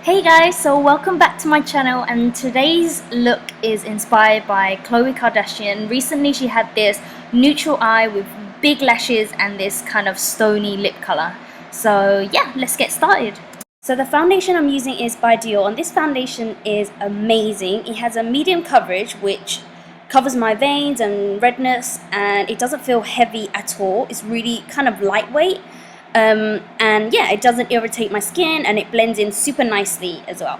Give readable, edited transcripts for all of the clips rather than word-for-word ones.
Hey guys, so welcome back to my channel, and today's look is inspired by Khloe Kardashian. Recently she had this neutral eye with big lashes and this kind of stony lip color. So yeah, let's get started. So the foundation I'm using is by Dior, and this foundation is amazing. It has a medium coverage which covers my veins and redness, and it doesn't feel heavy at all. It's really kind of lightweight. And yeah, it doesn't irritate my skin, and it blends in super nicely as well.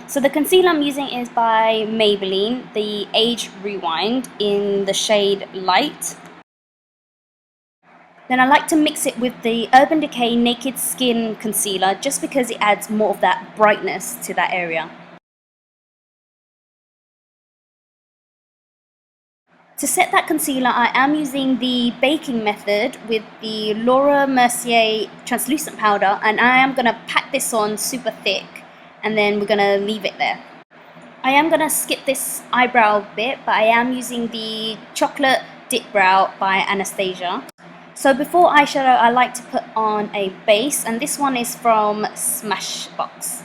So the concealer I'm using is by Maybelline, the Age Rewind in the shade Light. Then I like to mix it with the Urban Decay Naked Skin Concealer just because it adds more of that brightness to that area. To set that concealer, I am using the baking method with the Laura Mercier translucent powder, and I am going to pack this on super thick, and then we're going to leave it there. I am going to skip this eyebrow bit, but I am using the chocolate Dipbrow by Anastasia. So before eyeshadow, I like to put on a base, and this one is from Smashbox.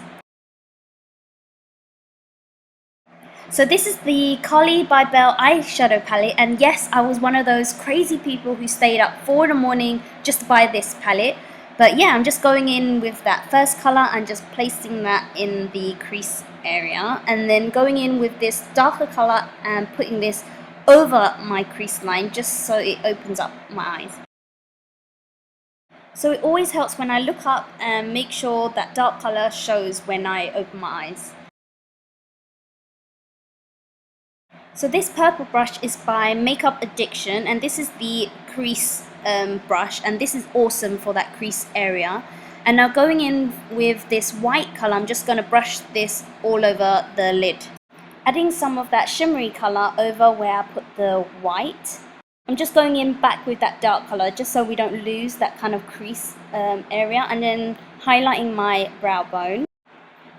So this is the Carli Bybel eyeshadow palette, and yes, I was one of those crazy people who stayed up 4 in the morning just to buy this palette. But yeah, I'm just going in with that first color and just placing that in the crease area, and then going in with this darker color and putting this over my crease line just so it opens up my eyes. So it always helps when I look up and make sure that dark color shows when I open my eyes. So this purple brush is by Makeup Addiction, and this is the crease brush, and this is awesome for that crease area. And now going in with this white color, I'm just going to brush this all over the lid, adding some of that shimmery color over where I put the white. I'm just going in back with that dark color just so we don't lose that kind of crease area, and then highlighting my brow bone.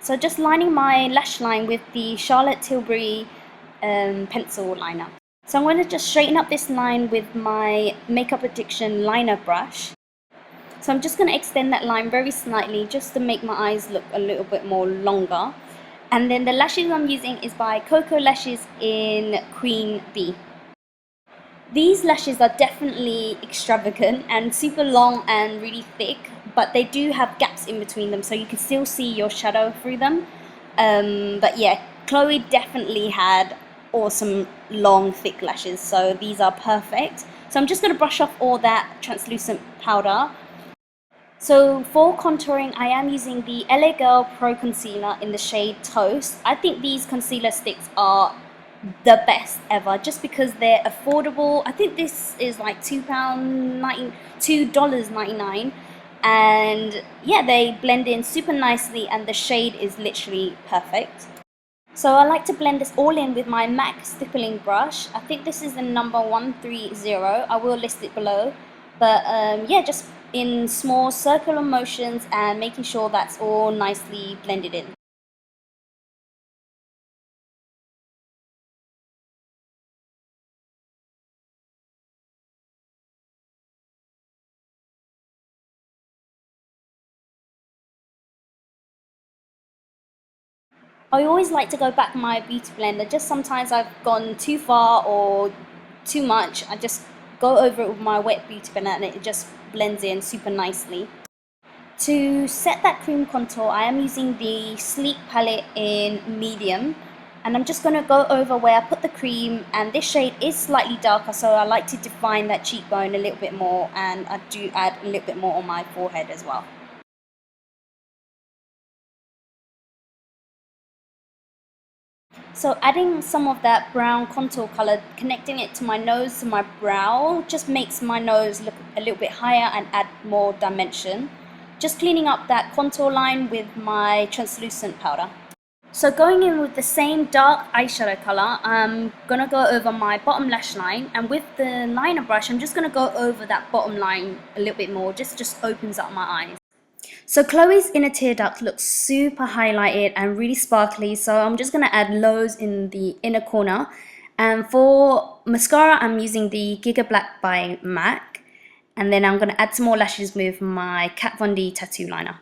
So just lining my lash line with the Charlotte Tilbury pencil liner. So I'm going to just straighten up this line with my Makeup Addiction liner brush. So I'm just going to extend that line very slightly just to make my eyes look a little bit more longer. And then the lashes I'm using is by KOKO lashes in Queen Bee. These lashes are definitely extravagant and super long and really thick, but they do have gaps in between them so you can still see your shadow through them. But yeah, Khloe definitely had awesome long thick lashes, so these are perfect. So I'm just going to brush off all that translucent powder. So for contouring, I am using the LA Girl Pro Concealer in the shade Toast. I think these concealer sticks are the best ever just because they're affordable. I think this is like $2.99, and yeah, they blend in super nicely and the shade is literally perfect. So I like to blend this all in with my MAC stippling brush. I think this is the number 130. I will list it below. But yeah, just in small circular motions and making sure that's all nicely blended in. I always like to go back my beauty blender. Just sometimes I've gone too far or too much. I just go over it with my wet beauty blender and it just blends in super nicely. To set that cream contour, I am using the Sleek palette in medium, and I'm just going to go over where I put the cream, and this shade is slightly darker, so I like to define that cheekbone a little bit more, and I do add a little bit more on my forehead as well. So adding some of that brown contour color, connecting it to my nose, to my brow, just makes my nose look a little bit higher and add more dimension. Just cleaning up that contour line with my translucent powder. So going in with the same dark eyeshadow color, I'm going to go over my bottom lash line, and with the liner brush, I'm just going to go over that bottom line a little bit more, just opens up my eyes. So Khloe's inner tear duct looks super highlighted and really sparkly, so I'm just going to add loads in the inner corner. And for mascara, I'm using the Gigablack by MAC. And then I'm going to add some more lashes with my Kat Von D Tattoo Liner.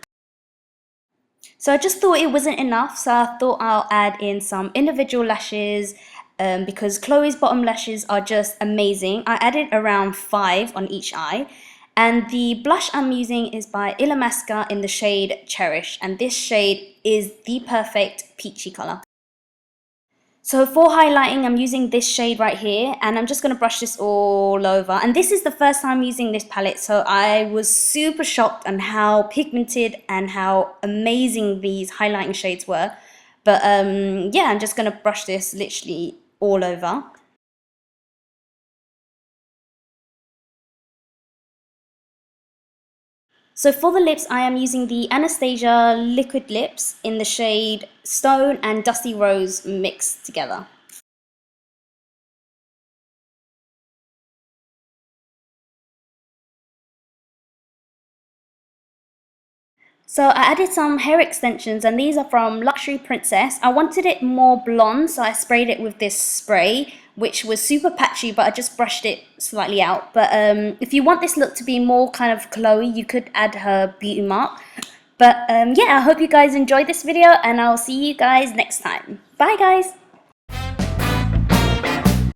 So I just thought it wasn't enough, so I thought I'll add in some individual lashes because Chloe's bottom lashes are just amazing. I added around 5 on each eye. And the blush I'm using is by Illamasqua in the shade Cherish, and this shade is the perfect peachy color. So for highlighting, I'm using this shade right here, and I'm just going to brush this all over. And this is the first time using this palette, so I was super shocked on how pigmented and how amazing these highlighting shades were. But yeah, I'm just going to brush this literally all over. So for the lips, I am using the Anastasia liquid lips in the shade Stone and Dusty Rose mixed together. So I added some hair extensions, and these are from Luxury Princess. I wanted it more blonde, so I sprayed it with this spray, which was super patchy, but I just brushed it slightly out. But if you want this look to be more kind of Chloe, you could add her beauty mark. But yeah, I hope you guys enjoyed this video, and I'll see you guys next time. Bye guys!